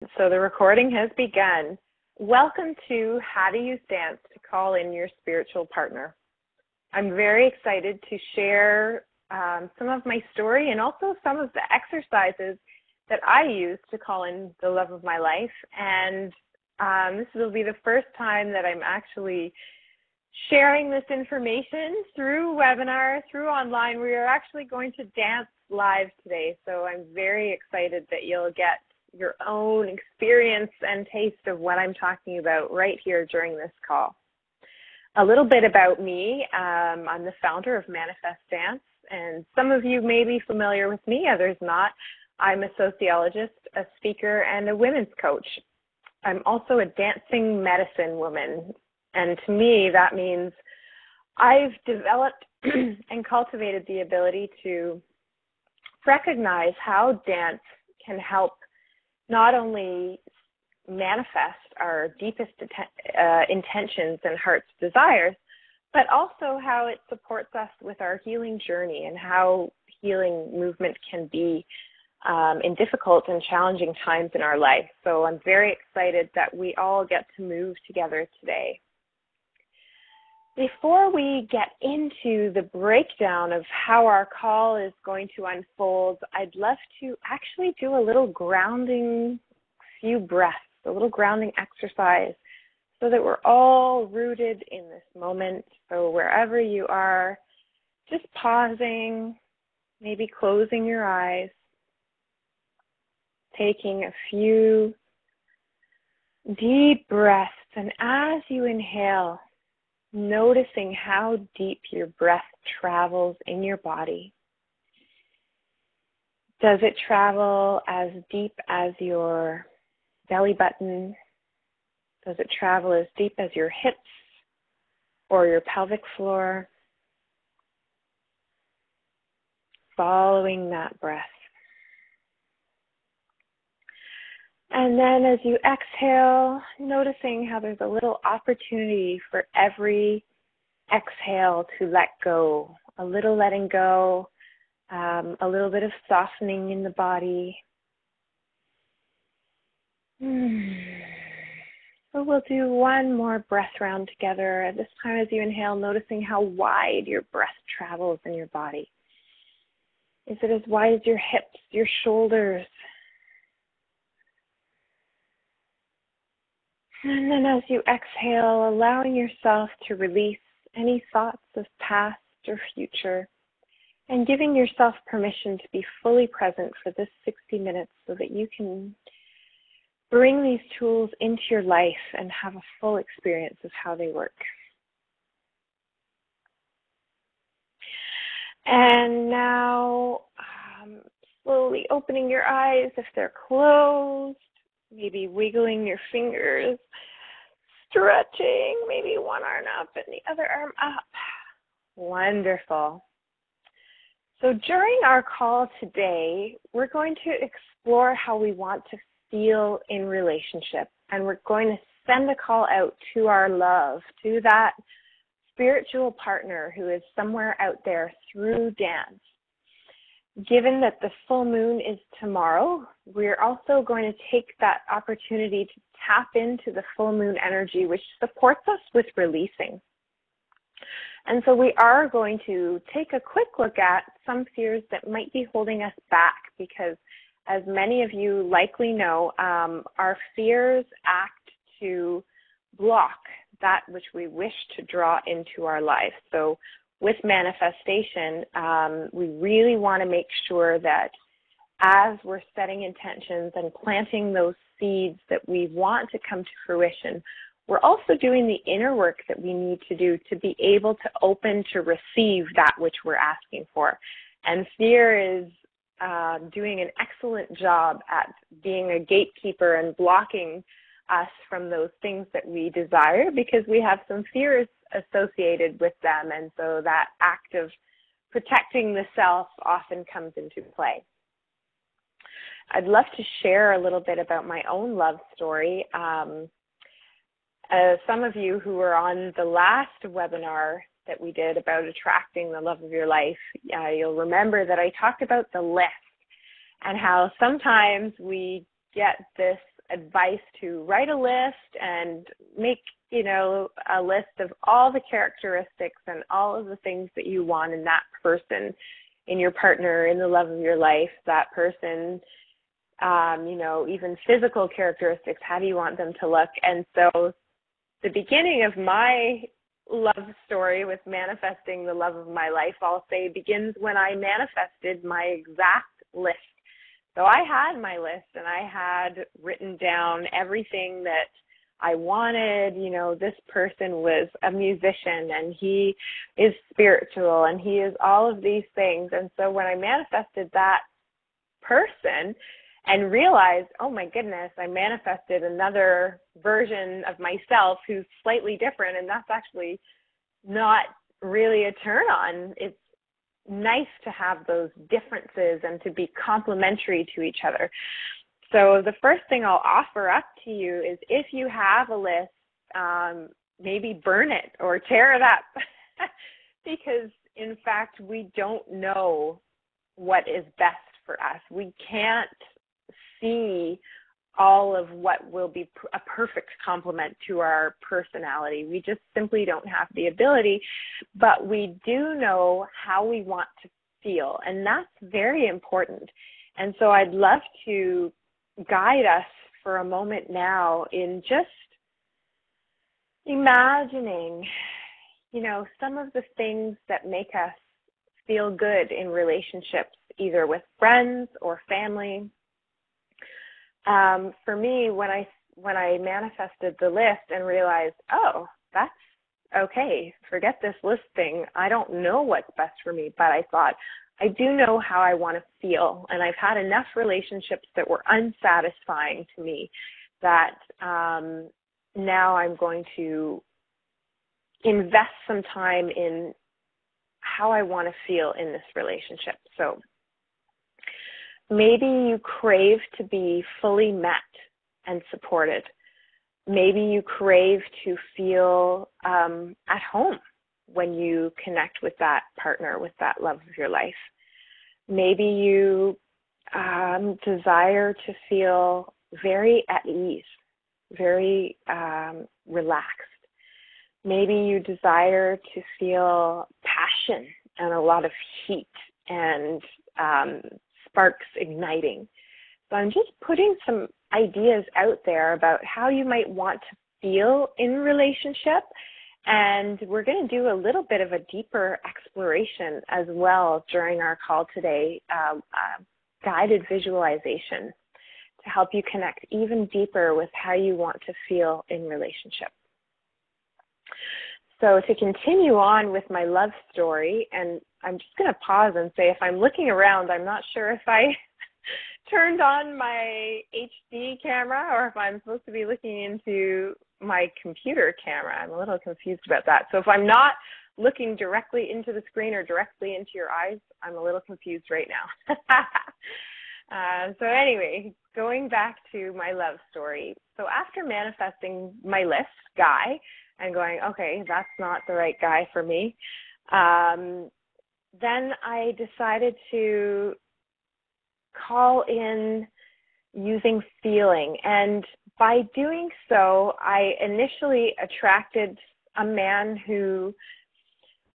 So the recording has begun. Welcome to How to Use Dance to Call in Your Spiritual Partner. I'm very excited to share some of my story and also some of the exercises that I use to call in the love of my life. And this will be the first time that I'm actually sharing this information through webinar, through online. We are actually going to dance live today. So I'm very excited that you'll get your own experience and taste of what I'm talking about right here during this call. A little bit about me. I'm the founder of Manifest Dance, and some of you may be familiar with me, others not. I'm a sociologist, a speaker, and a women's coach. I'm also a dancing medicine woman, and to me that means I've developed and cultivated the ability to recognize how dance can help not only manifest our deepest intentions and heart's desires, but also how it supports us with our healing journey and how healing movement can be in difficult and challenging times in our life. So I'm very excited that we all get to move together today. Before we get into the breakdown of how our call is going to unfold, I'd love to actually do a little grounding, few breaths, a little grounding exercise so that we're all rooted in this moment. So wherever you are, just pausing, maybe closing your eyes, taking a few deep breaths, and as you inhale, noticing how deep your breath travels in your body. Does it travel as deep as your belly button? Does it travel as deep as your hips or your pelvic floor? Following that breath. And then as you exhale, noticing how there's a little opportunity for every exhale to let go, a little letting go, a little bit of softening in the body. So we'll do one more breath round together. At this time as you inhale, noticing how wide your breath travels in your body. Is it as wide as your hips, your shoulders? And then as you exhale, allowing yourself to release any thoughts of past or future and giving yourself permission to be fully present for this 60 minutes so that you can bring these tools into your life and have a full experience of how they work. And now, slowly opening your eyes if they're closed. Maybe wiggling your fingers, stretching, maybe one arm up and the other arm up. Wonderful. So during our call today, we're going to explore how we want to feel in relationship. And we're going to send a call out to our love, to that spiritual partner who is somewhere out there through dance. Given that the full moon is tomorrow, we're also going to take that opportunity to tap into the full moon energy, which supports us with releasing. And so we are going to take a quick look at some fears that might be holding us back because, as many of you likely know, our fears act to block that which we wish to draw into our life. So with manifestation, we really want to make sure that as we're setting intentions and planting those seeds that we want to come to fruition, we're also doing the inner work that we need to do to be able to open to receive that which we're asking for. And fear is doing an excellent job at being a gatekeeper and blocking us from those things that we desire because we have some fears associated with them, and so that act of protecting the self often comes into play. I'd love to share a little bit about my own love story. Some of you who were on the last webinar that we did about attracting the love of your life, you'll remember that I talked about the list and how sometimes we get this advice to write a list and make, a list of all the characteristics and all of the things that you want in that person, in your partner, in the love of your life, that person, even physical characteristics. How do you want them to look? And so the beginning of my love story with manifesting the love of my life, I'll say, begins when I manifested my exact list. So I had my list, and I had written down everything that I wanted. This person was a musician, and he is spiritual, and he is all of these things. And so when I manifested that person and realized, oh my goodness, I manifested another version of myself who's slightly different, and that's actually not really a turn on. It's nice to have those differences and to be complementary to each other. So the first thing I'll offer up to you is, if you have a list, maybe burn it or tear it up because in fact we don't know what is best for us. We can't see all of what will be a perfect complement to our personality. We just simply don't have the ability, but we do know how we want to feel, and that's very important. And so I'd love to guide us for a moment now in just imagining, some of the things that make us feel good in relationships, either with friends or family. For me, when I manifested the list and realized, oh, that's okay, forget this list thing. I don't know what's best for me, but I thought, I do know how I want to feel, and I've had enough relationships that were unsatisfying to me that now I'm going to invest some time in how I want to feel in this relationship. So maybe you crave to be fully met and supported. Maybe you crave to feel at home when you connect with that partner, with that love of your life. Maybe you desire to feel very at ease, very relaxed. Maybe you desire to feel passion and a lot of heat and sparks igniting. So I'm just putting some ideas out there about how you might want to feel in relationship. And we're going to do a little bit of a deeper exploration as well during our call today, guided visualization to help you connect even deeper with how you want to feel in relationship. So to continue on with my love story, and I'm just going to pause and say, if I'm looking around, I'm not sure if I turned on my HD camera or if I'm supposed to be looking into my computer camera. I'm a little confused about that. So if I'm not looking directly into the screen or directly into your eyes, I'm a little confused right now. So anyway, going back to my love story. So after manifesting my list guy and going, okay, that's not the right guy for me, then I decided to call in using feeling. And by doing so, I initially attracted a man who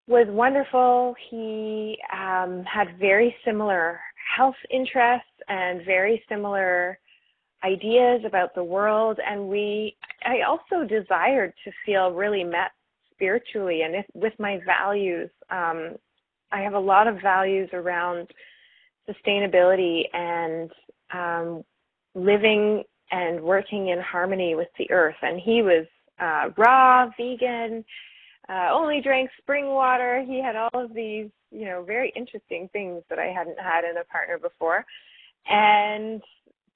was wonderful. He had very similar health interests and very similar ideas about the world. And I also desired to feel really met spiritually and with my values. I have a lot of values around sustainability and living and working in harmony with the earth. And he was raw, vegan, only drank spring water. He had all of these, very interesting things that I hadn't had in a partner before. And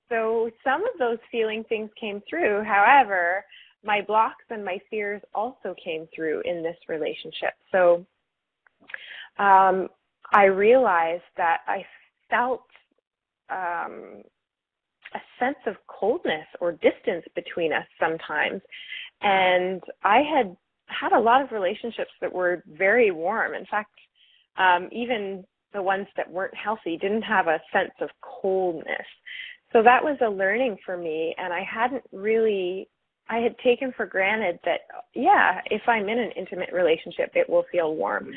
so some of those feeling things came through. However, my blocks and my fears also came through in this relationship. So I realized that I felt a sense of coldness or distance between us sometimes. And I had a lot of relationships that were very warm. In fact, even the ones that weren't healthy didn't have a sense of coldness. So that was a learning for me, and I had taken for granted that, yeah, if I'm in an intimate relationship, it will feel warm.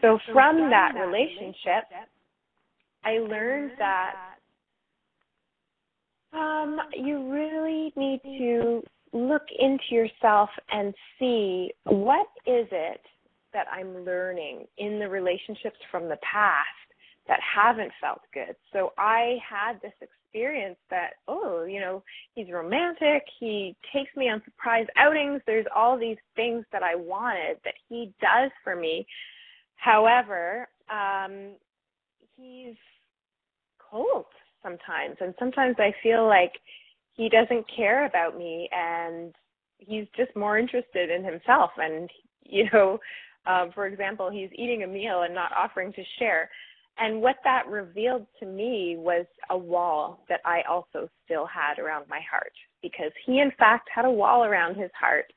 So from that relationship, I learned that you really need to look into yourself and see, what is it that I'm learning in the relationships from the past that haven't felt good. So I had this experience that, he's romantic, he takes me on surprise outings, there's all these things that I wanted that he does for me. However, he's cold sometimes, and sometimes I feel like he doesn't care about me, and he's just more interested in himself. And, for example, he's eating a meal and not offering to share. And what that revealed to me was a wall that I also still had around my heart, because he, in fact, had a wall around his heart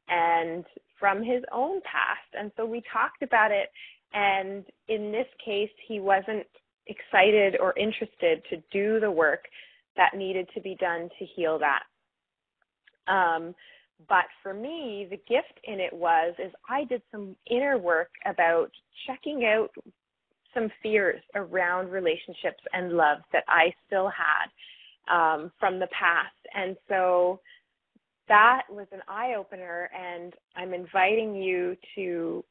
and from his own past. And so we talked about it, and in this case, he wasn't excited or interested to do the work that needed to be done to heal that. But for me, the gift in it is I did some inner work about checking out some fears around relationships and love that I still had from the past. And so that was an eye-opener, and I'm inviting you to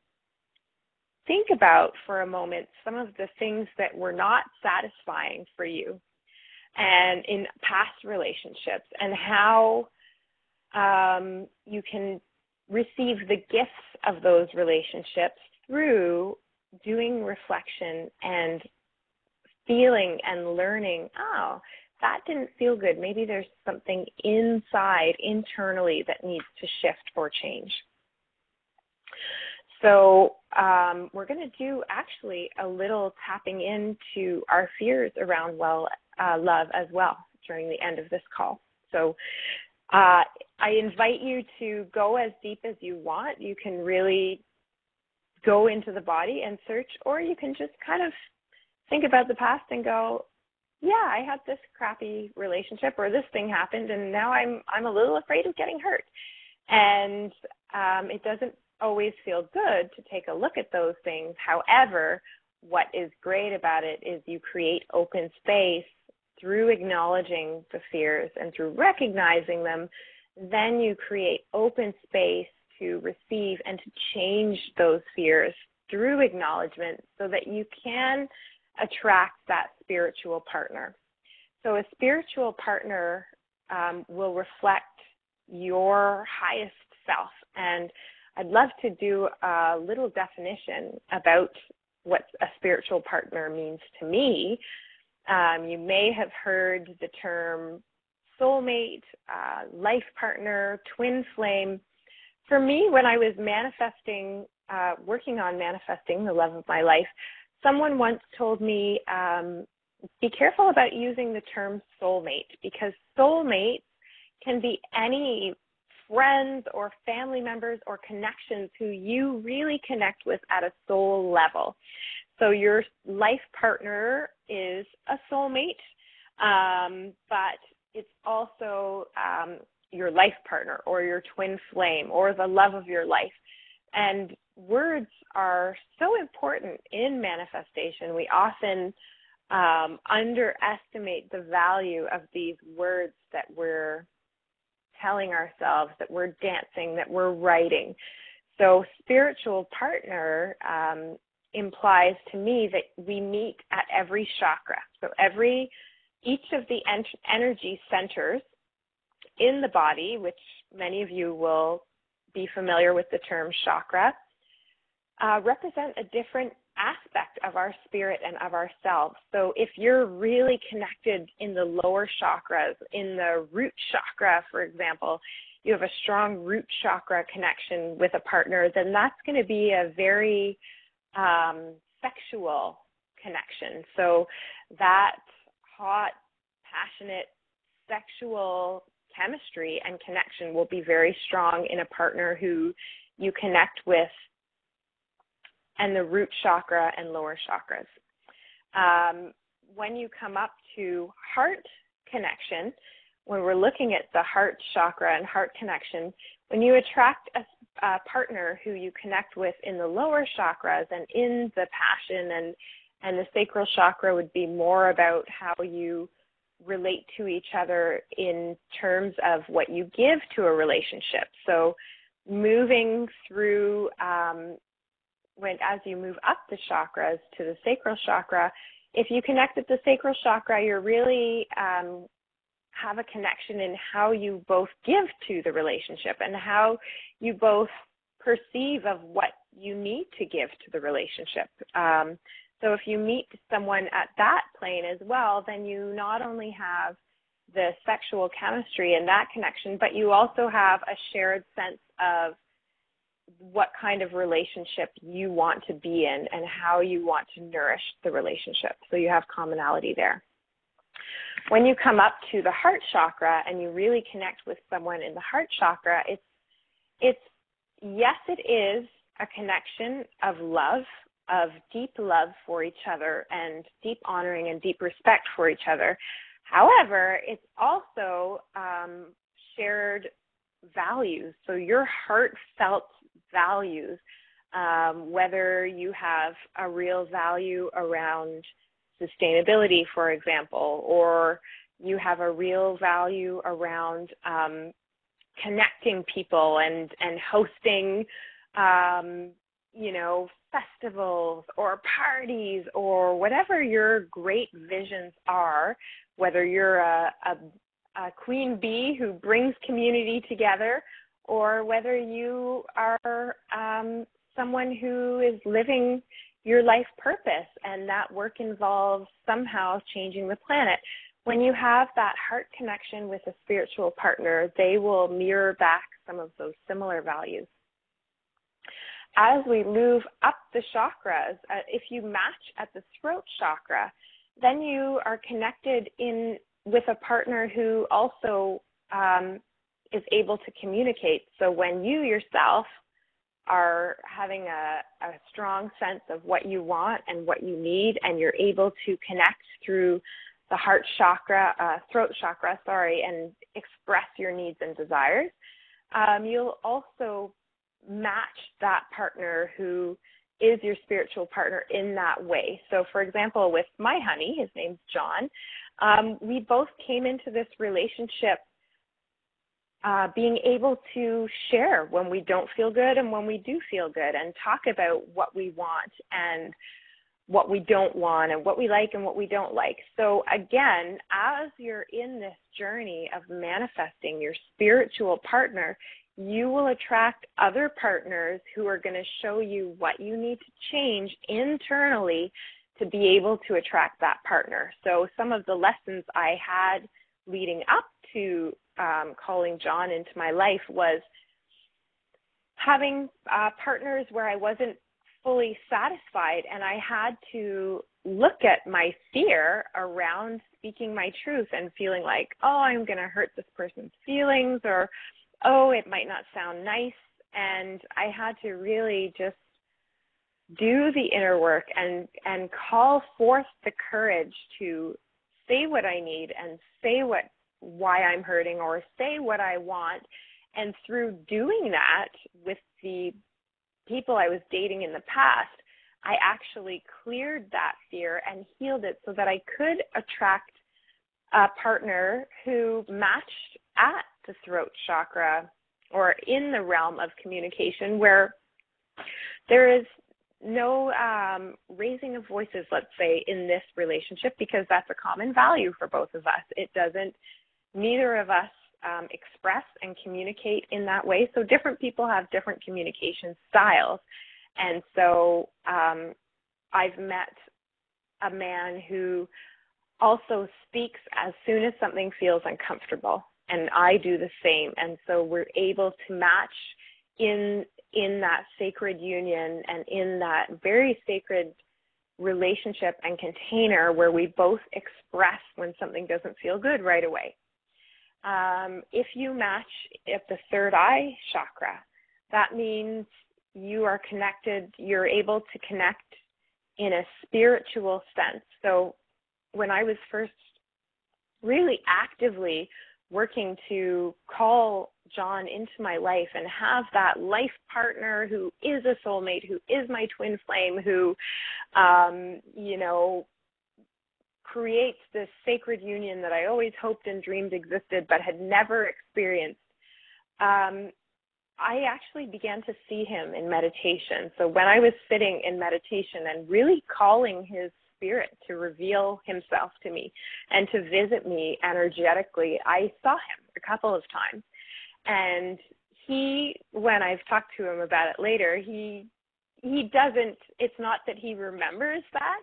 think about for a moment some of the things that were not satisfying for you and in past relationships, and how you can receive the gifts of those relationships through doing reflection and feeling and learning, that didn't feel good. Maybe there's something inside, internally, that needs to shift or change. So we're going to do actually a little tapping into our fears around love as well during the end of this call. So I invite you to go as deep as you want. You can really go into the body and search, or you can just kind of think about the past and go, yeah, I had this crappy relationship, or this thing happened, and now I'm a little afraid of getting hurt. And it doesn't always feel good to take a look at those things. However, what is great about it is you create open space through acknowledging the fears and through recognizing them. Then you create open space to receive and to change those fears through acknowledgement, so that you can attract that spiritual partner. So a spiritual partner will reflect your highest self. And I'd love to do a little definition about what a spiritual partner means to me. You may have heard the term soulmate, life partner, twin flame. For me, when I was working on manifesting the love of my life, someone once told me, be careful about using the term soulmate, because soulmates can be any friends or family members or connections who you really connect with at a soul level. So your life partner is a soulmate, but it's also your life partner or your twin flame or the love of your life. And words are so important in manifestation. We often underestimate the value of these words that we're telling ourselves, that we're dancing, that we're writing. So spiritual partner implies to me that we meet at every chakra. So each of the energy centers in the body, which many of you will be familiar with the term chakra, represent a different aspect of our spirit and of ourselves. So if you're really connected in the lower chakras, in the root chakra, for example, you have a strong root chakra connection with a partner, then that's going to be a very sexual connection. So that hot, passionate, sexual chemistry and connection will be very strong in a partner who you connect with, and the root chakra and lower chakras. When you come up to heart connection, when we're looking at the heart chakra and heart connection, when you attract a partner who you connect with in the lower chakras and in the passion and the sacral chakra would be more about how you relate to each other in terms of what you give to a relationship. So moving through, as you move up the chakras to the sacral chakra, if you connect at the sacral chakra, you're really have a connection in how you both give to the relationship and how you both perceive of what you need to give to the relationship. So if you meet someone at that plane as well, then you not only have the sexual chemistry and that connection, but you also have a shared sense of what kind of relationship you want to be in and how you want to nourish the relationship. So you have commonality there. When you come up to the heart chakra and you really connect with someone in the heart chakra, it's yes, it is a connection of love, of deep love for each other and deep honoring and deep respect for each other. However, it's also shared values. So your heartfelt values, whether you have a real value around sustainability, for example, or you have a real value around connecting people and hosting, festivals or parties or whatever your great visions are, whether you're a queen bee who brings community together or whether you are someone who is living your life purpose and that work involves somehow changing the planet. When you have that heart connection with a spiritual partner, they will mirror back some of those similar values. As we move up the chakras, if you match at the throat chakra, then you are connected with a partner who also is able to communicate. So when you yourself are having a strong sense of what you want and what you need, and you're able to connect through the heart chakra, throat chakra, and express your needs and desires, you'll also match that partner who is your spiritual partner in that way. So for example, with my honey, his name's John, we both came into this relationship being able to share when we don't feel good and when we do feel good, and talk about what we want and what we don't want and what we like and what we don't like. So again, as you're in this journey of manifesting your spiritual partner, you will attract other partners who are going to show you what you need to change internally to be able to attract that partner. So some of the lessons I had leading up to calling John into my life was having partners where I wasn't fully satisfied, and I had to look at my fear around speaking my truth and feeling like, oh, I'm going to hurt this person's feelings, or oh, it might not sound nice. And I had to really just do the inner work and call forth the courage to say what I need and say why I'm hurting, or say what I want. And through doing that with the people I was dating in the past, I actually cleared that fear and healed it so that I could attract a partner who matched at the throat chakra or in the realm of communication, where there is no raising of voices, let's say, in this relationship, because that's a common value for both of us. Neither of us express and communicate in that way. So different people have different communication styles. And so I've met a man who also speaks as soon as something feels uncomfortable, and I do the same. And so we're able to match in that sacred union and in that very sacred relationship and container where we both express when something doesn't feel good right away. If you match at the third eye chakra, that means you are connected, you're able to connect in a spiritual sense. So when I was first really actively working to call John into my life and have that life partner who is a soulmate, who is my twin flame, who, creates this sacred union that I always hoped and dreamed existed but had never experienced. I actually began to see him in meditation. So when I was sitting in meditation and really calling his spirit to reveal himself to me and to visit me energetically, I saw him a couple of times. And he, when I've talked to him about it later, he doesn't, it's not that he remembers that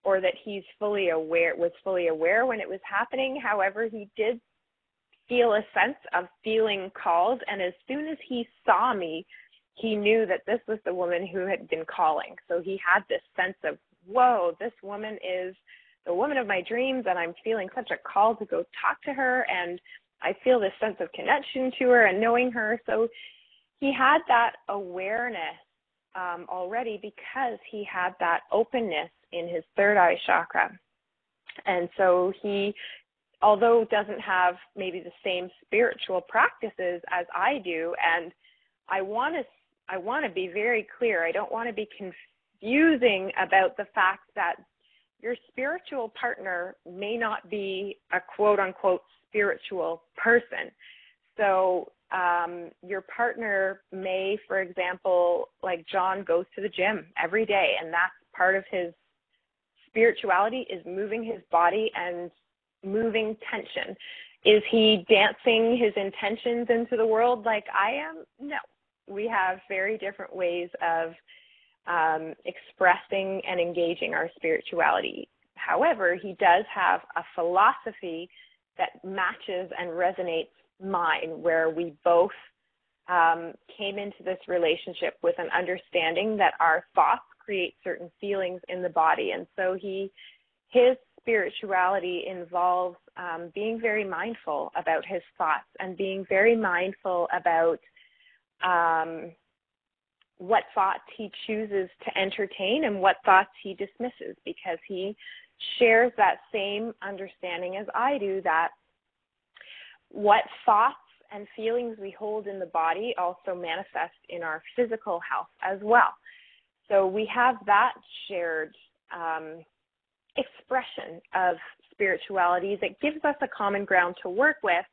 or that was fully aware when it was happening. However, he did feel a sense of feeling called, and as soon as he saw me, he knew that this was the woman who had been calling. So he had this sense of, whoa, this woman is the woman of my dreams, and I'm feeling such a call to go talk to her, and I feel this sense of connection to her and knowing her. So he had that awareness already because he had that openness in his third eye chakra. And so he, although doesn't have maybe the same spiritual practices as I do, and I want to be very clear, I don't want to be confusing about the fact that your spiritual partner may not be a quote-unquote spiritual person. So your partner may, for example, like John goes to the gym every day, and that's part of his spirituality, is moving his body and moving tension. Is he dancing his intentions into the world like I am? No. We have very different ways of expressing and engaging our spirituality. However, he does have a philosophy that matches and resonates mine, where we both came into this relationship with an understanding that our thoughts create certain feelings in the body. And so his spirituality involves being very mindful about his thoughts and being very mindful about what thoughts he chooses to entertain and what thoughts he dismisses, because he shares that same understanding as I do, that what thoughts and feelings we hold in the body also manifest in our physical health as well. So we have that shared expression of spirituality that gives us a common ground to work with,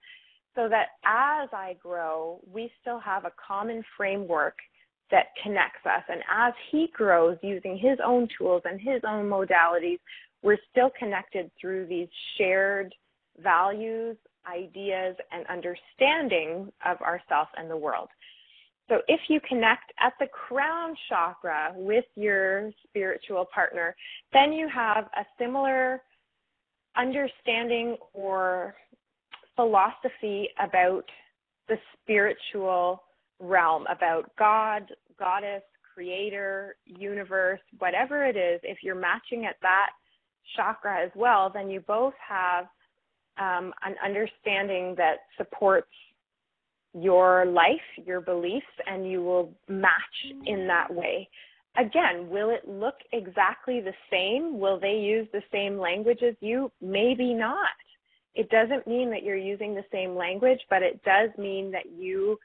so that as I grow, we still have a common framework that connects us. And as he grows using his own tools and his own modalities, we're still connected through these shared values, ideas, and understanding of ourselves and the world. So if you connect at the crown chakra with your spiritual partner, then you have a similar understanding or philosophy about the spiritual realm, about God, goddess, creator, universe, whatever it is. If you're matching at that chakra as well, then you both have an understanding that supports your life, your beliefs, and you will match in that way. Again, will it look exactly the same? Will they use the same language as you? Maybe not. It doesn't mean that you're using the same language, but it does mean that you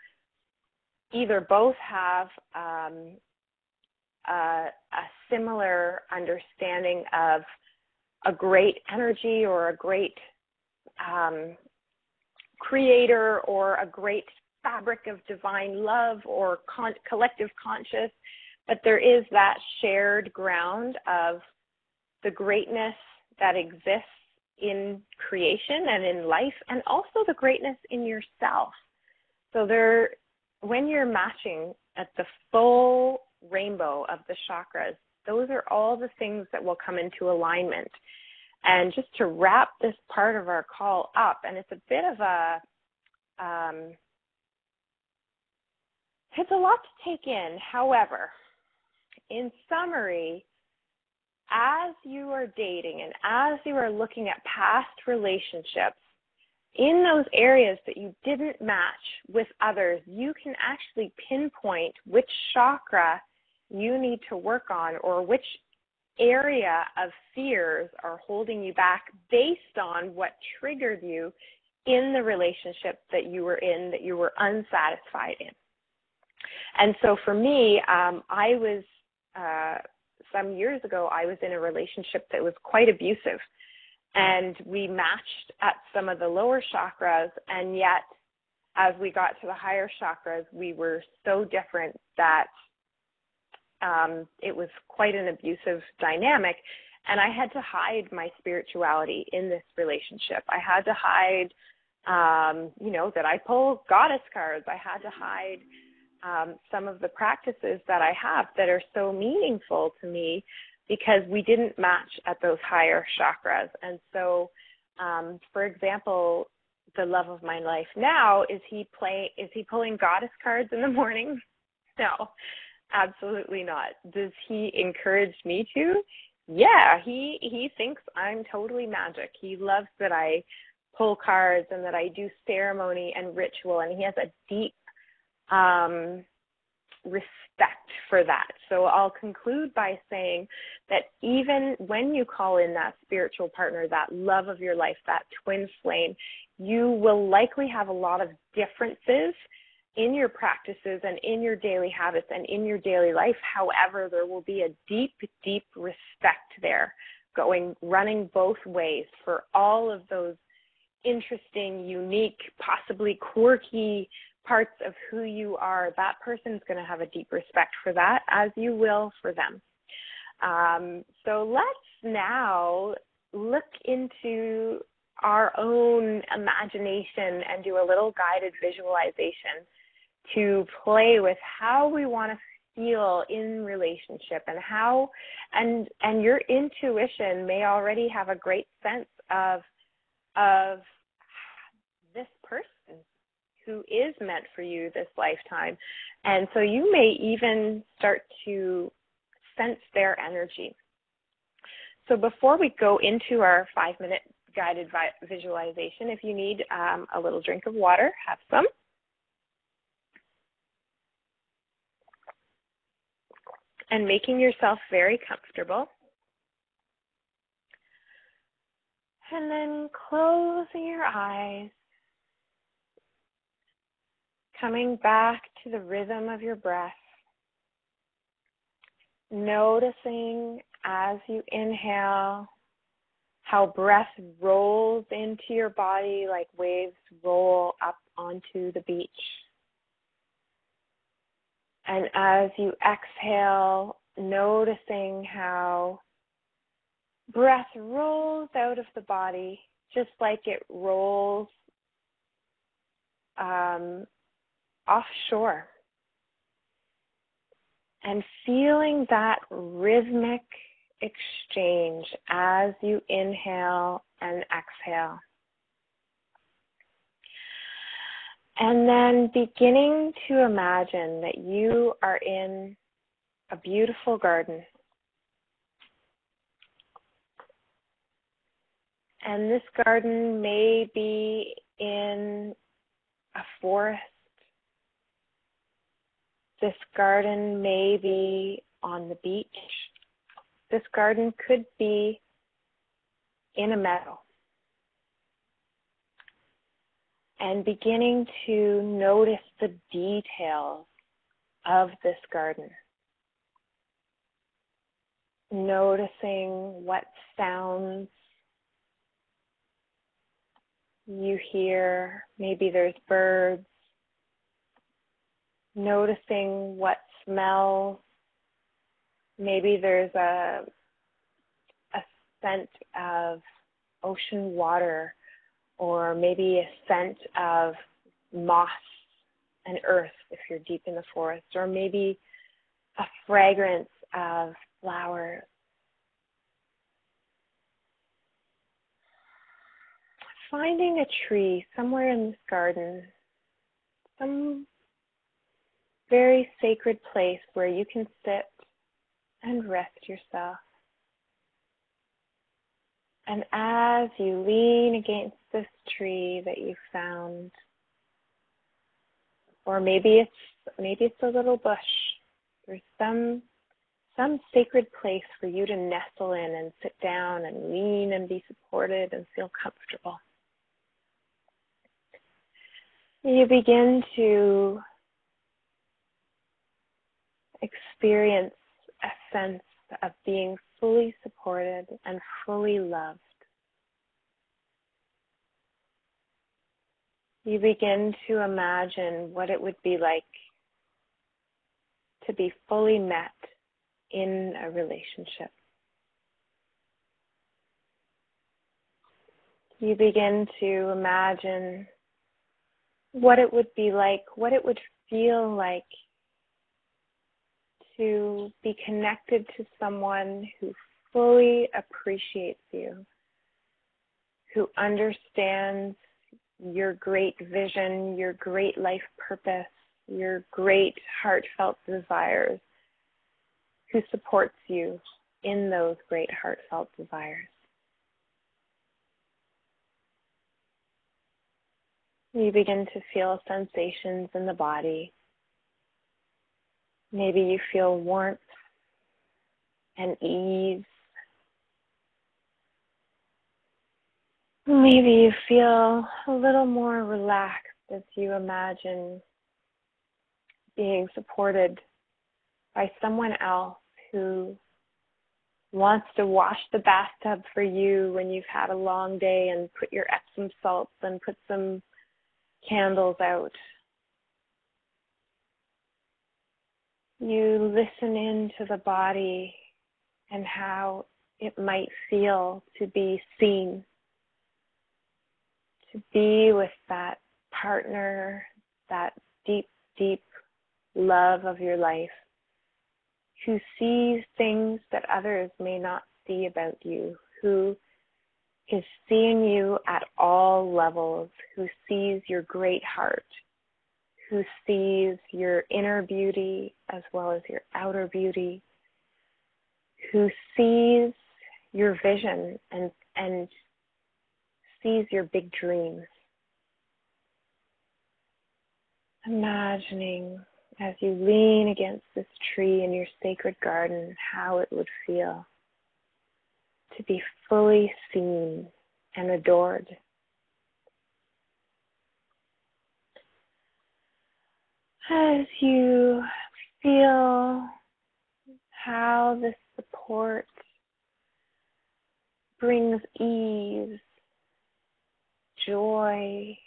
either both have a similar understanding of a great energy or a great creator or a great fabric of divine love or collective conscious, but there is that shared ground of the greatness that exists in creation and in life, and also the greatness in yourself. So when you're matching at the full rainbow of the chakras, those are all the things that will come into alignment. And just to wrap this part of our call up, and it's a bit of it's a lot to take in. However, in summary, as you are dating and as you are looking at past relationships, in those areas that you didn't match with others, you can actually pinpoint which chakra you need to work on, or which area of fears are holding you back based on what triggered you in the relationship that you were in, that you were unsatisfied in. And so for me, I was, some years ago, I was in a relationship that was quite abusive. And we matched at some of the lower chakras, and yet as we got to the higher chakras, we were so different that it was quite an abusive dynamic. And I had to hide my spirituality in this relationship. I had to hide, that I pull goddess cards. I had to hide some of the practices that I have that are so meaningful to me because we didn't match at those higher chakras. And so, for example, the love of my life now, is he pulling goddess cards in the morning? No, absolutely not. Does he encourage me to? Yeah, he thinks I'm totally magic. He loves that I pull cards and that I do ceremony and ritual, and he has a deep respect for that. So I'll conclude by saying that even when you call in that spiritual partner, that love of your life, that twin flame, you will likely have a lot of differences in your practices and in your daily habits and in your daily life. However, there will be a deep, deep respect there running both ways for all of those interesting, unique, possibly quirky parts of who you are. That person's going to have a deep respect for that, as you will for them. So let's now look into our own imagination and do a little guided visualization to play with how we want to feel in relationship, and how and your intuition may already have a great sense of this person who is meant for you this lifetime. And so you may even start to sense their energy. So before we go into our 5-minute guided visualization, if you need a little drink of water, have some. And making yourself very comfortable. And then closing your eyes, coming back to the rhythm of your breath, noticing as you inhale how breath rolls into your body like waves roll up onto the beach. And as you exhale, noticing how breath rolls out of the body just like it rolls offshore. And feeling that rhythmic exchange as you inhale and exhale. And then beginning to imagine that you are in a beautiful garden. And this garden may be in a forest. This garden may be on the beach. This garden could be in a meadow. And beginning to notice the details of this garden. Noticing what sounds you hear. Maybe there's birds. Noticing what smells. Maybe there's a scent of ocean water, or maybe a scent of moss and earth if you're deep in the forest, or maybe a fragrance of flowers. Finding a tree somewhere in this garden, some very sacred place where you can sit and rest yourself. And as you lean against this tree that you found, or maybe it's a little bush, there's some some sacred place for you to nestle in and sit down and lean and be supported and feel comfortable. You begin to experience a sense of being fully supported and fully loved. You begin to imagine what it would be like to be fully met in a relationship. You begin to imagine what it would be like, what it would feel like to be connected to someone who fully appreciates you, who understands your great vision, your great life purpose, your great heartfelt desires, who supports you in those great heartfelt desires. You begin to feel sensations in the body. Maybe you feel warmth and ease. Maybe you feel a little more relaxed as you imagine being supported by someone else who wants to wash the bathtub for you when you've had a long day and put your Epsom salts and put some candles out. You listen into the body and how it might feel to be seen, to be with that partner, that deep, deep love of your life, who sees things that others may not see about you, who is seeing you at all levels, who sees your great heart, who sees your inner beauty as well as your outer beauty, who sees your vision and sees your big dreams. Imagining as you lean against this tree in your sacred garden how it would feel to be fully seen and adored. As you feel how this support brings ease, joy,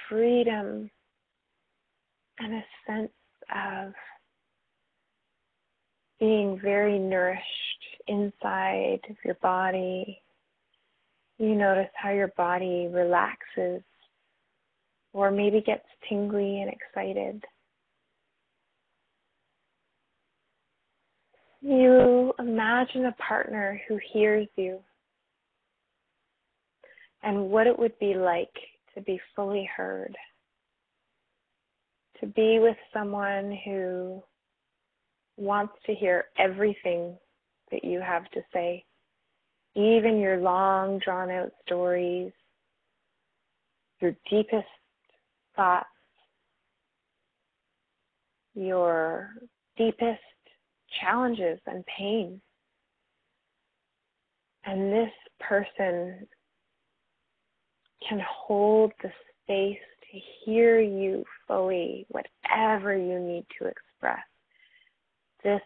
freedom, and a sense of being very nourished inside of your body. You notice how your body relaxes or maybe gets tingly and excited. You imagine a partner who hears you and what it would be like to be fully heard, to be with someone who wants to hear everything that you have to say, even your long, drawn-out stories, your deepest thoughts, your deepest challenges and pain. And this person can hold the space to hear you fully, whatever you need to express. This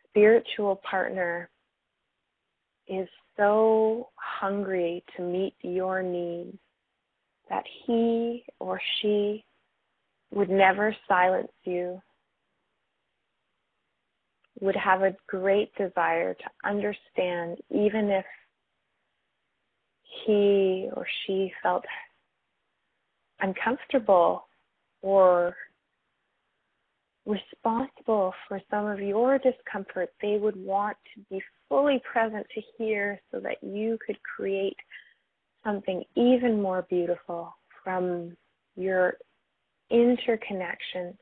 spiritual partner is so hungry to meet your needs that he or she would never silence you, would have a great desire to understand, even if he or she felt uncomfortable or responsible for some of your discomfort. They would want to be fully present to hear so that you could create something even more beautiful from your interconnection.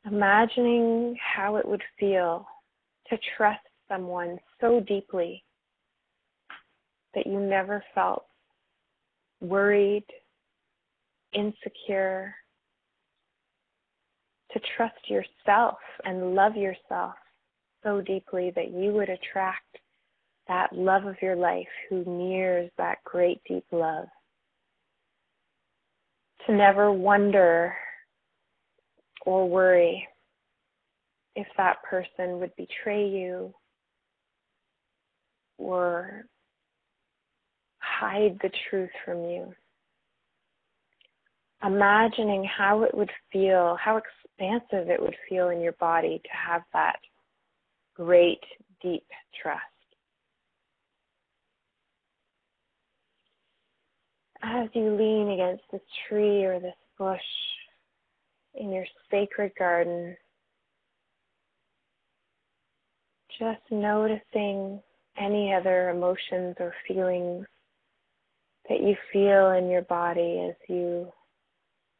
Imagining how it would feel to trust someone so deeply that you never felt worried, insecure, to trust yourself and love yourself so deeply that you would attract that love of your life who mirrors that great deep love. To never wonder or worry if that person would betray you or hide the truth from you. Imagining how it would feel, how expansive it would feel in your body to have that great, deep trust. As you lean against this tree or this bush in your sacred garden, just noticing any other emotions or feelings that you feel in your body as you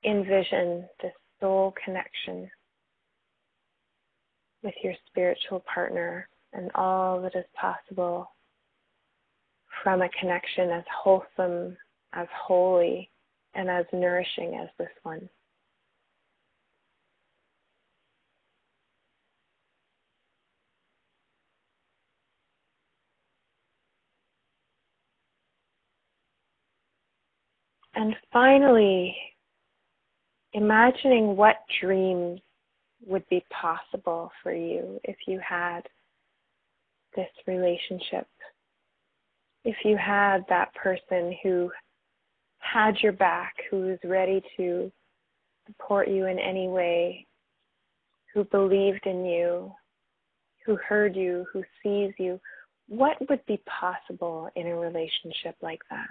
envision this soul connection with your spiritual partner and all that is possible from a connection as wholesome, as holy, and as nourishing as this one. And finally, imagining what dreams would be possible for you if you had this relationship. If you had that person who had your back, who was ready to support you in any way, who believed in you, who heard you, who sees you, what would be possible in a relationship like that?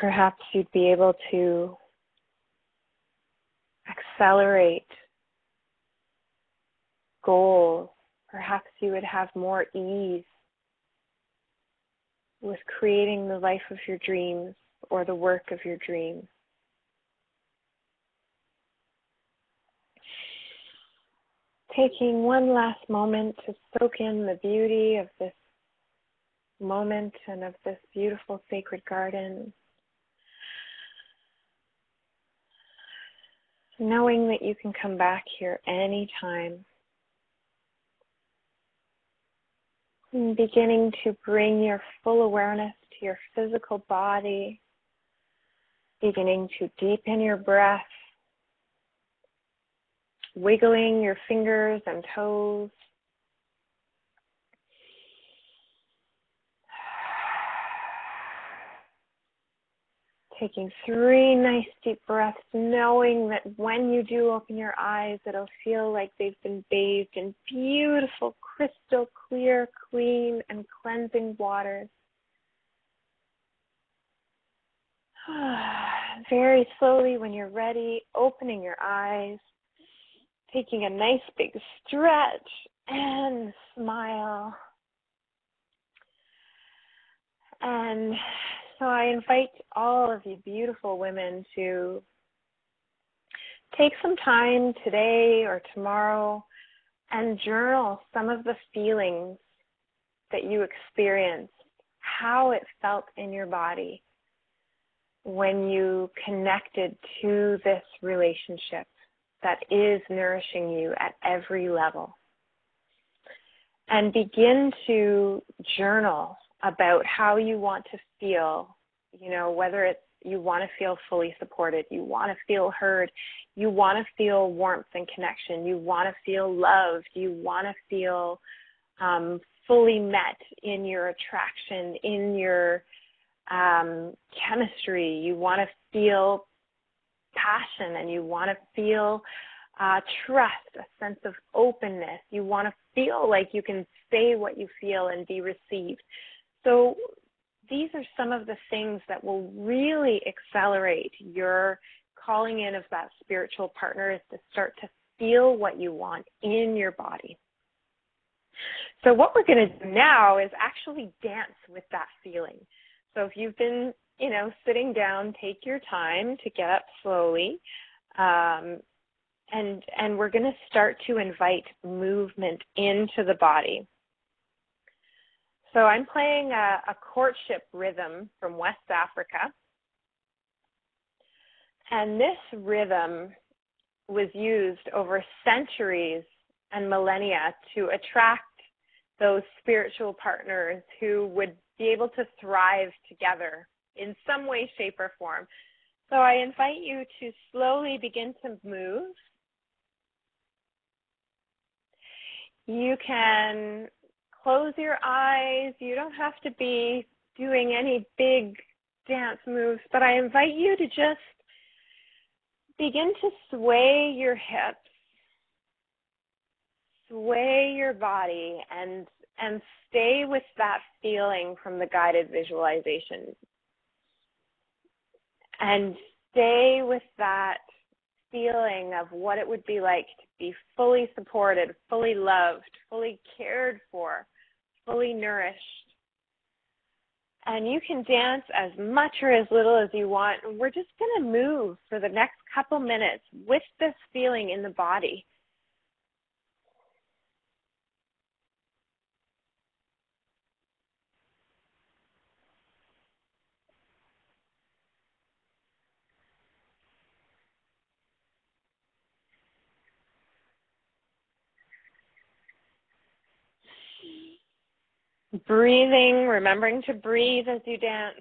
Perhaps you'd be able to accelerate goals. Perhaps you would have more ease with creating the life of your dreams or the work of your dreams. Taking one last moment to soak in the beauty of this moment and of this beautiful sacred garden. Knowing that you can come back here anytime. And beginning to bring your full awareness to your physical body. Beginning to deepen your breath. Wiggling your fingers and toes. Taking 3 nice deep breaths, knowing that when you do open your eyes, it'll feel like they've been bathed in beautiful, crystal clear, clean, and cleansing waters. Very slowly, when you're ready, opening your eyes, taking a nice big stretch and smile. And so I invite all of you beautiful women to take some time today or tomorrow and journal some of the feelings that you experienced, how it felt in your body when you connected to this relationship that is nourishing you at every level. And begin to journal about how you want to feel, whether it's you want to feel fully supported, you want to feel heard, you want to feel warmth and connection, you want to feel loved, you want to feel fully met in your attraction, in your chemistry, you want to feel passion, and you want to feel trust, a sense of openness, you want to feel like you can say what you feel and be received. So these are some of the things that will really accelerate your calling in of that spiritual partner, is to start to feel what you want in your body. So what we're going to do now is actually dance with that feeling. So if you've been, sitting down, take your time to get up slowly. And and we're going to start to invite movement into the body. So I'm playing a courtship rhythm from West Africa. And this rhythm was used over centuries and millennia to attract those spiritual partners who would be able to thrive together in some way, shape, or form. So I invite you to slowly begin to move. You can close your eyes. You don't have to be doing any big dance moves, but I invite you to just begin to sway your hips, sway your body, and stay with that feeling from the guided visualization. And stay with that feeling of what it would be like to be fully supported, fully loved, fully cared for, fully nourished. And you can dance as much or as little as you want. And we're just going to move for the next couple minutes with this feeling in the body. Breathing, remembering to breathe as you dance.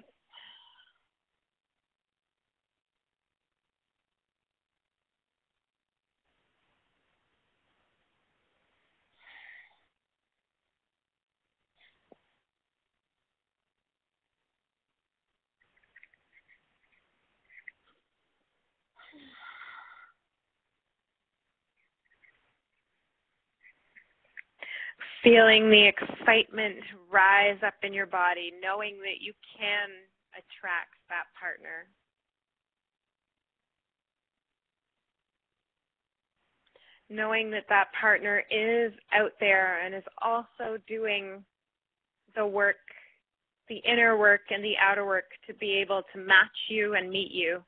Feeling the excitement rise up in your body, knowing that you can attract that partner. Knowing that that partner is out there and is also doing the work, the inner work and the outer work to be able to match you and meet you.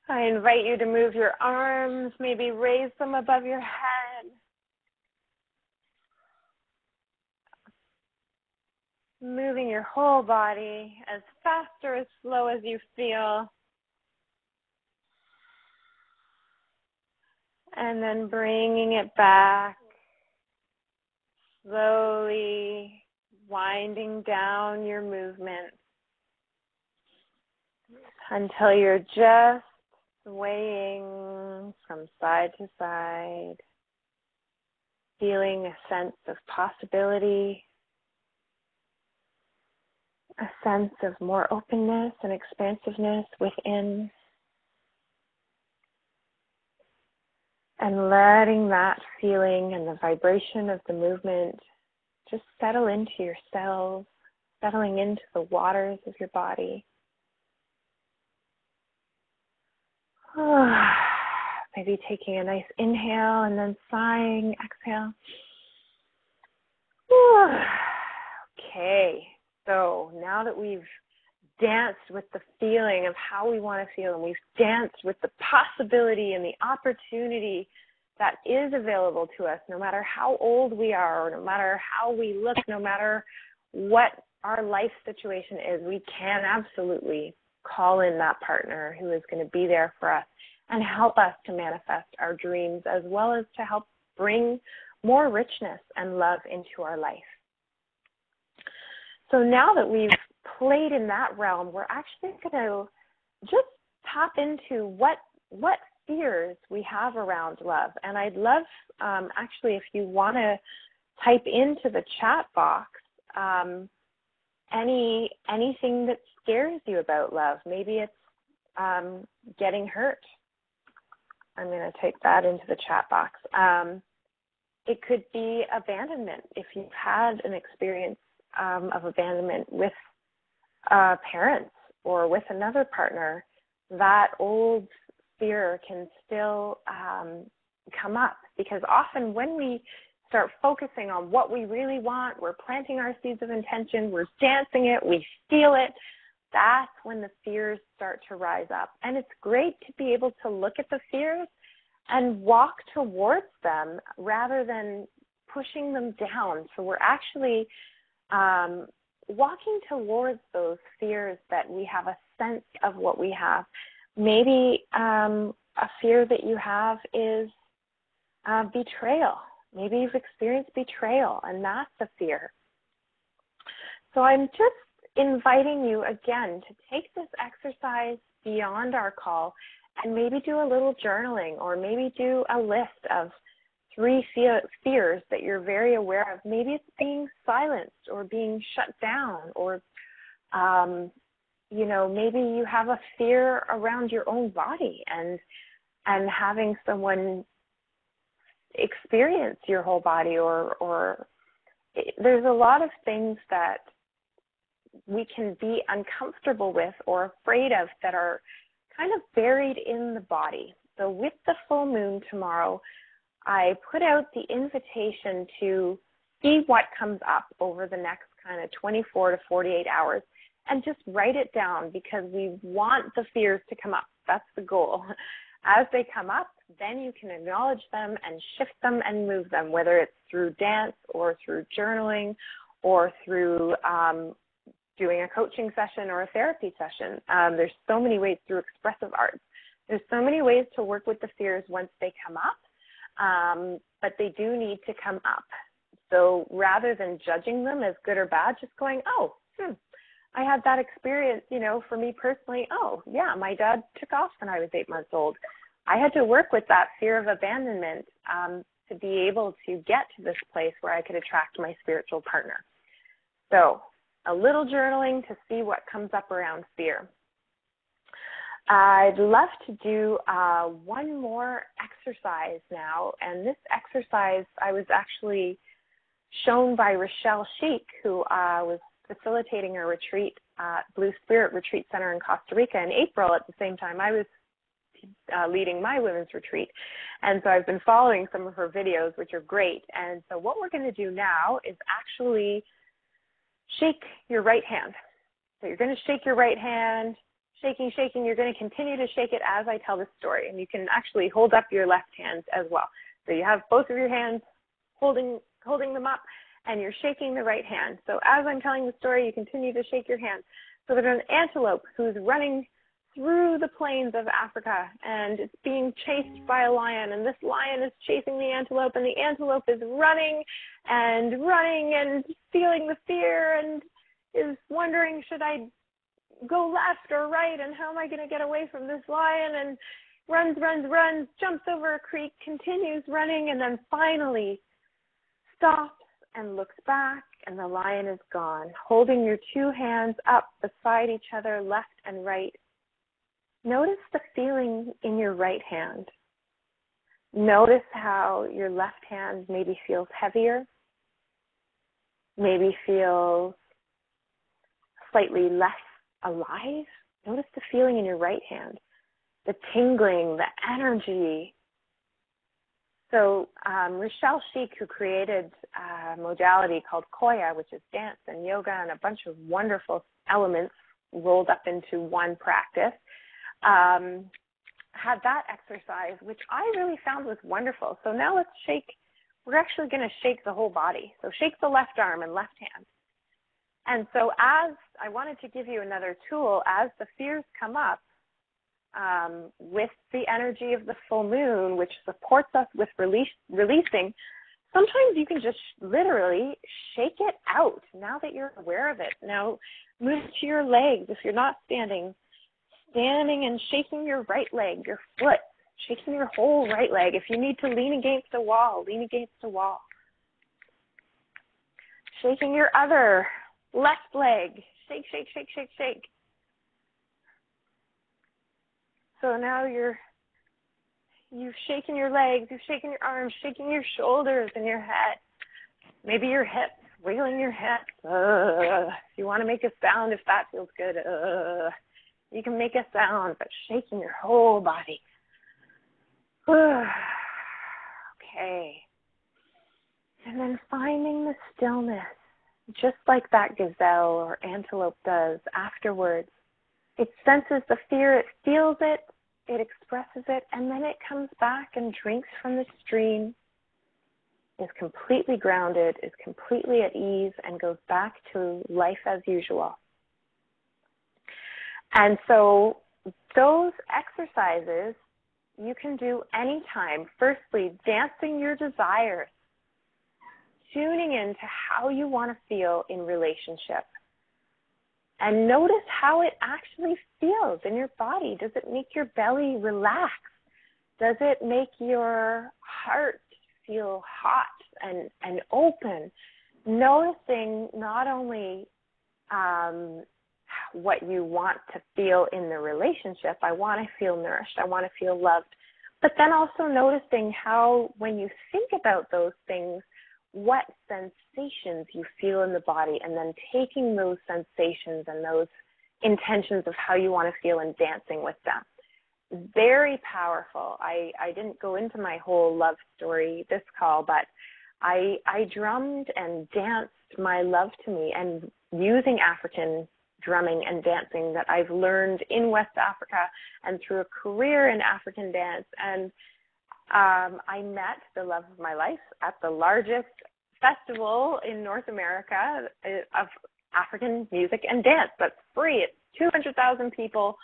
I invite you to move your arms, maybe raise them above your head. Moving your whole body as fast or as slow as you feel. And then bringing it back, slowly winding down your movement until you're just swaying from side to side, feeling a sense of possibility, a sense of more openness and expansiveness within, and letting that feeling and the vibration of the movement just settle into your cells, settling into the waters of your body. Maybe taking a nice inhale and then sighing, exhale. Okay, so now that we've danced with the feeling of how we want to feel, and we've danced with the possibility and the opportunity that is available to us, no matter how old we are, or no matter how we look, no matter what our life situation is, we can absolutely call in that partner who is going to be there for us and help us to manifest our dreams, as well as to help bring more richness and love into our life. So now that we've played in that realm, we're actually going to just tap into what fears we have around love. And I'd love, actually, if you want to type into the chat box anything that scares you about love. Maybe it's getting hurt. I'm going to take that into the chat box. It could be abandonment. If you've had an experience of abandonment with parents or with another partner, that old fear can still come up, because often when we start focusing on what we really want, we're planting our seeds of intention, we're dancing it, we feel it, that's when the fears start to rise up. And it's great to be able to look at the fears and walk towards them rather than pushing them down. So we're actually walking towards those fears that we have a sense of what we have. Maybe a fear that you have is betrayal. Maybe you've experienced betrayal, and that's a fear. So I'm just inviting you again to take this exercise beyond our call and maybe do a little journaling, or maybe do a list of 3 fears that you're very aware of. Maybe it's being silenced or being shut down, or maybe you have a fear around your own body and having someone experience your whole body, or there's a lot of things that we can be uncomfortable with or afraid of that are kind of buried in the body. So with the full moon tomorrow, I put out the invitation to see what comes up over the next kind of 24 to 48 hours and just write it down, because we want the fears to come up. That's the goal. As they come up, then you can acknowledge them and shift them and move them, whether it's through dance or through journaling or through doing a coaching session or a therapy session. There's so many ways, through expressive arts. There's so many ways to work with the fears once they come up, but they do need to come up. So rather than judging them as good or bad, just going, I had that experience, for me personally. Oh, yeah, my dad took off when I was 8 months old. I had to work with that fear of abandonment to be able to get to this place where I could attract my spiritual partner. So a little journaling to see what comes up around fear. I'd love to do one more exercise now, and this exercise I was actually shown by Rochelle Sheik, who was facilitating a retreat at Blue Spirit Retreat Center in Costa Rica in April, at the same time I was leading my women's retreat. And so I've been following some of her videos, which are great. And so what we're going to do now is actually shake your right hand. So you're going to shake your right hand, shaking. You're going to continue to shake it as I tell this story. And you can actually hold up your left hand as well. So you have both of your hands holding them up, and you're shaking the right hand. So as I'm telling the story, you continue to shake your hand. So there's an antelope who's running through the plains of Africa, and it's being chased by a lion, and this lion is chasing the antelope, and the antelope is running and feeling the fear and is wondering, should I go left or right, and how am I going to get away from this lion? And runs, jumps over a creek, continues running, and then finally stops and looks back, and the lion is gone. Holding your 2 hands up beside each other, left and right, notice the feeling in your right hand. Notice how your left hand maybe feels heavier, maybe feels slightly less alive. Notice the feeling in your right hand, the tingling, the energy. So Rochelle Sheik, who created a modality called Koya, which is dance and yoga and a bunch of wonderful elements rolled up into one practice, had that exercise, which I really found was wonderful. So now let's shake. We're actually going to shake the whole body. So shake the left arm and left hand. And so as I wanted to give you another tool, as the fears come up, with the energy of the full moon, which supports us with releasing, sometimes you can just literally shake it out now that you're aware of it. Now move to your legs. If you're not standing and shaking your right leg, your foot, shaking your whole right leg. If you need to lean against a wall, lean against a wall. Shaking your other left leg. Shake. So now you've shaken your legs, you've shaken your arms, shaking your shoulders and your head. Maybe your hips, wiggling your hips. If you want to make a sound, if that feels good. You can make a sound, but shaking your whole body. Okay. And then finding the stillness, just like that gazelle or antelope does afterwards. It senses the fear, it feels it, it expresses it, and then it comes back and drinks from the stream, is completely grounded, is completely at ease, and goes back to life as usual. And so those exercises you can do anytime. Firstly, dancing your desires, tuning into how you want to feel in relationship. And notice how it actually feels in your body. Does it make your belly relax? Does it make your heart feel hot and open? Noticing not only what you want to feel in the relationship. I want to feel nourished. I want to feel loved. But then also noticing how when you think about those things, what sensations you feel in the body, and then taking those sensations and those intentions of how you want to feel and dancing with them. Very powerful. I didn't go into my whole love story this call, but I drummed and danced my love to me, and using African drumming and dancing that I've learned in West Africa and through a career in African dance. And I met the love of my life at the largest festival in North America of African music and dance. That's free. It's 200,000 people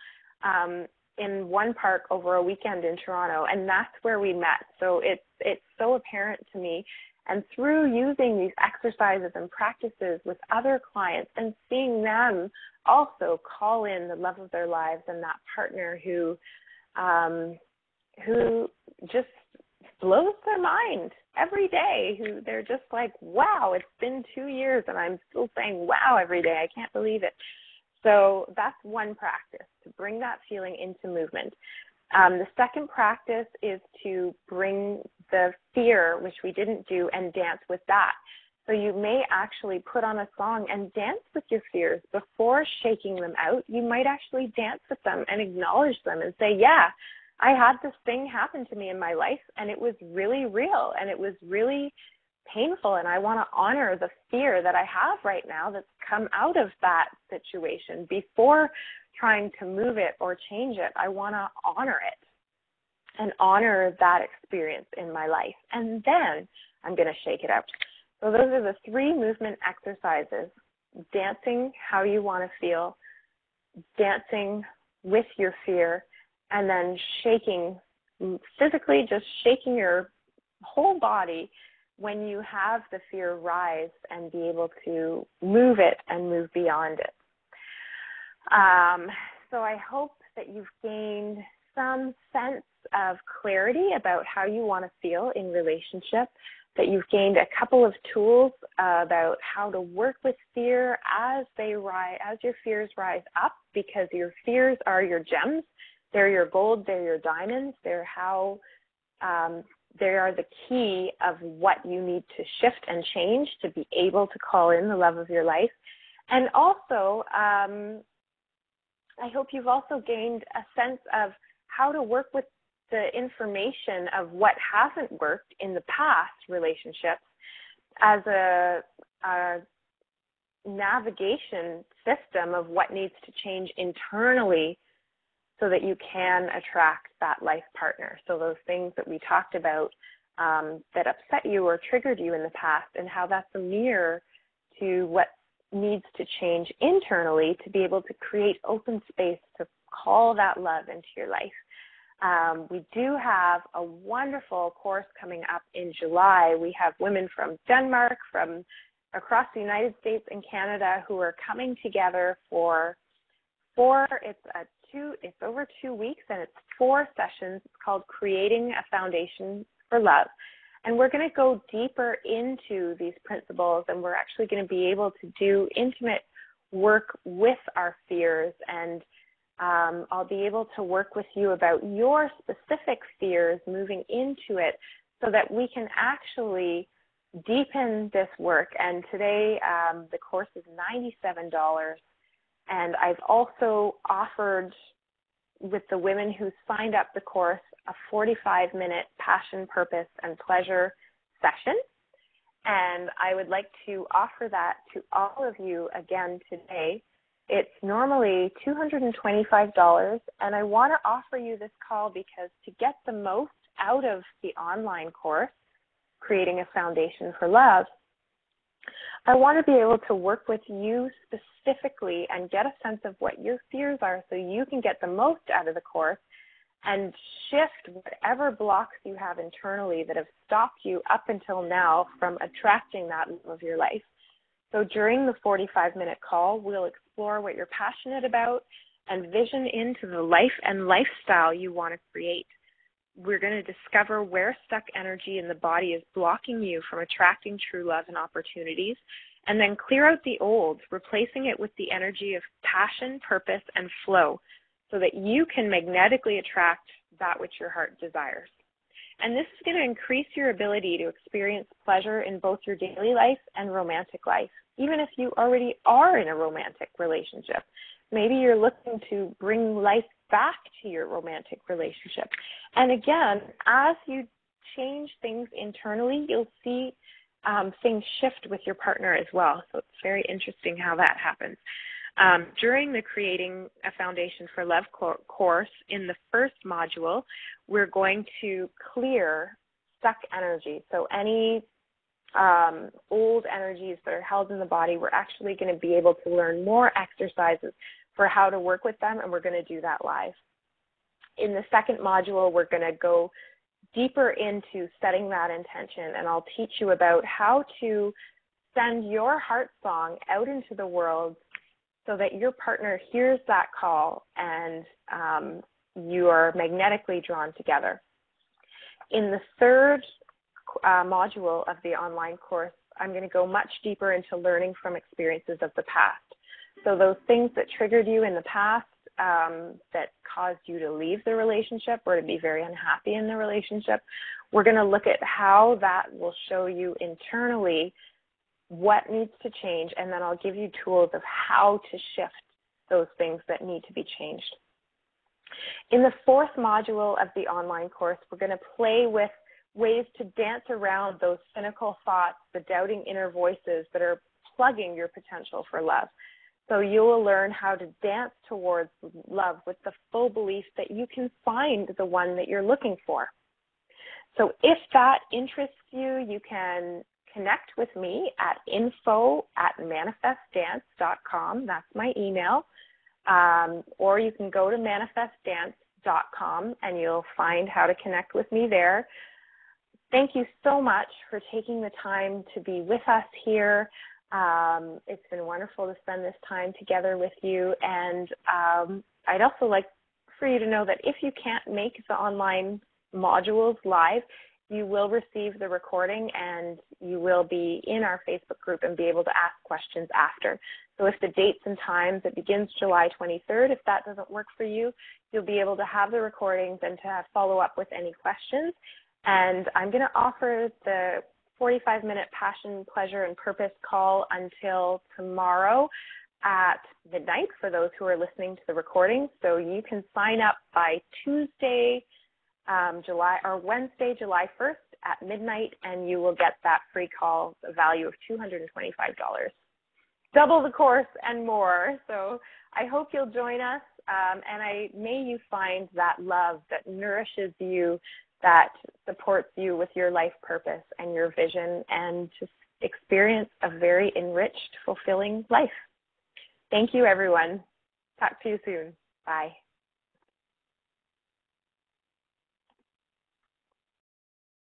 in one park over a weekend in Toronto, and that's where we met. So it's so apparent to me. And through using these exercises and practices with other clients and seeing them also call in the love of their lives and that partner who just blows their mind every day, who they're just like, wow, it's been 2 years and I'm still saying wow every day. I can't believe it. So that's one practice, to bring that feeling into movement. The second practice is to bring the fear, which we didn't do, and dance with that. So you may actually put on a song and dance with your fears before shaking them out. You might actually dance with them and acknowledge them and say, yeah, I had this thing happen to me in my life, and it was really real, and it was really painful, and I want to honor the fear that I have right now that's come out of that situation. Before trying to move it or change it, I want to honor it and honor that experience in my life. And then I'm going to shake it out. So those are the 3 movement exercises: dancing how you want to feel, dancing with your fear, and then shaking, physically just shaking your whole body when you have the fear rise, and be able to move it and move beyond it. So I hope that you've gained some sense of clarity about how you want to feel in relationship, that you've gained a couple of tools about how to work with fear as they rise, as your fears rise up, because your fears are your gems. They're your gold, they're your diamonds, they're how they are the key of what you need to shift and change to be able to call in the love of your life. And also, I hope you've also gained a sense of how to work with the information of what hasn't worked in the past relationships as a navigation system of what needs to change internally so that you can attract that life partner. So those things that we talked about that upset you or triggered you in the past, and how that's a mirror to what needs to change internally to be able to create open space to call that love into your life. We do have a wonderful course coming up in July. We have women from Denmark, from across the United States and Canada, who are coming together for it's over 2 weeks, and it's 4 sessions. It's called Creating a Foundation for Love. And we're going to go deeper into these principles, and we're actually going to be able to do intimate work with our fears, and I'll be able to work with you about your specific fears moving into it so that we can actually deepen this work. And today the course is $97, And I've also offered, with the women who signed up the course, a 45-minute passion, purpose, and pleasure session. And I would like to offer that to all of you again today. It's normally $225, and I want to offer you this call because to get the most out of the online course, Creating a Foundation for Love, I want to be able to work with you specifically and get a sense of what your fears are so you can get the most out of the course and shift whatever blocks you have internally that have stopped you up until now from attracting that love of your life. So during the 45-minute call, we'll explore what you're passionate about and vision into the life and lifestyle you want to create. We're going to discover where stuck energy in the body is blocking you from attracting true love and opportunities, and then clear out the old, replacing it with the energy of passion, purpose, and flow, so that you can magnetically attract that which your heart desires. And this is going to increase your ability to experience pleasure in both your daily life and romantic life, even if you already are in a romantic relationship. Maybe you're looking to bring life back to your romantic relationship. And again, as you change things internally, you'll see things shift with your partner as well. So it's very interesting how that happens. During the Creating a Foundation for Love course, in the first module, we're going to clear stuck energy. So any old energies that are held in the body, we're actually going to be able to learn more exercises for how to work with them, and we're going to do that live. In the second module, we're going to go deeper into setting that intention, and I'll teach you about how to send your heart song out into the world so that your partner hears that call and you are magnetically drawn together. In the third module of the online course, I'm going to go much deeper into learning from experiences of the past. So those things that triggered you in the past that caused you to leave the relationship or to be very unhappy in the relationship, we're going to look at how that will show you internally what needs to change, and then I'll give you tools of how to shift those things that need to be changed. In the fourth module of the online course, we're going to play with ways to dance around those cynical thoughts, the doubting inner voices that are plugging your potential for love. So you will learn how to dance towards love with the full belief that you can find the one that you're looking for. So if that interests you, you can connect with me at info@manifestdance.com. That's my email. Or you can go to manifestdance.com and you'll find how to connect with me there. Thank you so much for taking the time to be with us here. It's been wonderful to spend this time together with you. And I'd also like for you to know that if you can't make the online modules live, you will receive the recording and you will be in our Facebook group and be able to ask questions after. So if the dates and times, it begins July 23rd. If that doesn't work for you, you'll be able to have the recordings and to follow up with any questions. And I'm going to offer the 45-minute passion, pleasure, and purpose call until tomorrow at midnight for those who are listening to the recording. So you can sign up by Wednesday, July 1st at midnight, and you will get that free call, a value of $225. Double the course and more. So I hope you'll join us, and may you find that love that nourishes you, that supports you with your life purpose and your vision, and to experience a very enriched, fulfilling life. Thank you, everyone. Talk to you soon. Bye.